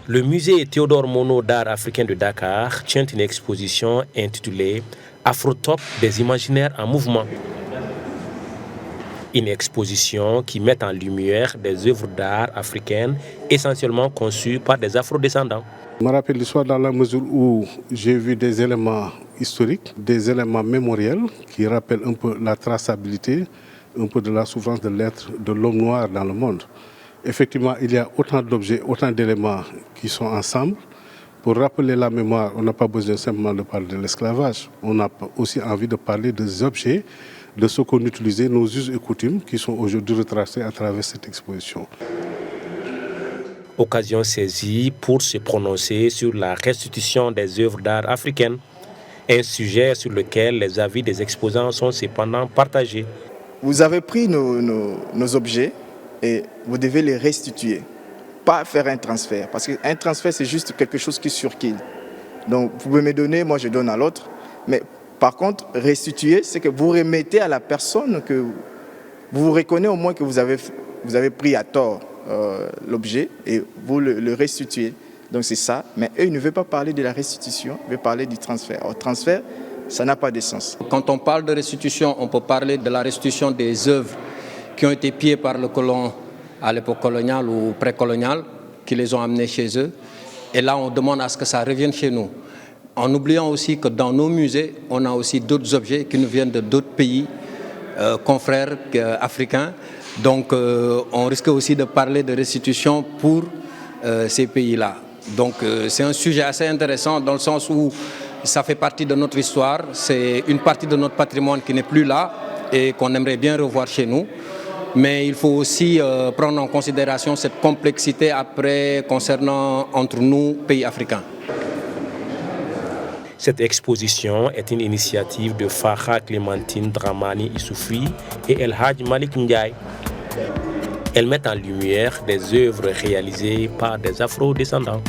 Le musée Théodore Monod d'art africain de Dakar tient une exposition intitulée Afrotop des imaginaires en mouvement. Une exposition qui met en lumière des œuvres d'art africaines essentiellement conçues par des afrodescendants. Je me rappelle l'histoire dans la mesure où j'ai vu des éléments historiques, des éléments mémoriels qui rappellent un peu la traçabilité, un peu de la souffrance de l'être de l'homme noir dans le monde. Effectivement, il y a autant d'objets, autant d'éléments qui sont ensemble. Pour rappeler la mémoire, on n'a pas besoin simplement de parler de l'esclavage. On a aussi envie de parler des objets, de ce qu'on utilisait, nos us et coutumes qui sont aujourd'hui retracés à travers cette exposition. Occasion saisie pour se prononcer sur la restitution des œuvres d'art africaines, un sujet sur lequel les avis des exposants sont cependant partagés. Vous avez pris nos objets et vous devez les restituer, pas faire un transfert, parce qu'un transfert c'est juste quelque chose qui surkille. Donc vous pouvez me donner, moi je donne à l'autre, mais par contre restituer c'est que vous remettez à la personne que vous reconnaissez au moins que vous avez pris à tort l'objet et vous le restituez. Donc c'est ça, mais eux ils ne veulent pas parler de la restitution, ils veulent parler du transfert. Or transfert, ça n'a pas de sens. Quand on parle de restitution, on peut parler de la restitution des œuvres qui ont été pillées par le colon à l'époque coloniale ou précoloniale, qui les ont amenées chez eux. Et là, on demande à ce que ça revienne chez nous. En oubliant aussi que dans nos musées, on a aussi d'autres objets qui nous viennent de d'autres pays confrères africains. Donc, on risque aussi de parler de restitution pour ces pays-là. Donc, c'est un sujet assez intéressant dans le sens où ça fait partie de notre histoire. C'est une partie de notre patrimoine qui n'est plus là et qu'on aimerait bien revoir chez nous. Mais il faut aussi prendre en considération cette complexité après concernant entre nous, pays africains. Cette exposition est une initiative de Farha Clémentine Dramani Issoufri et El Hadj Malik Ndiaye. Elle met en lumière des œuvres réalisées par des afro-descendants.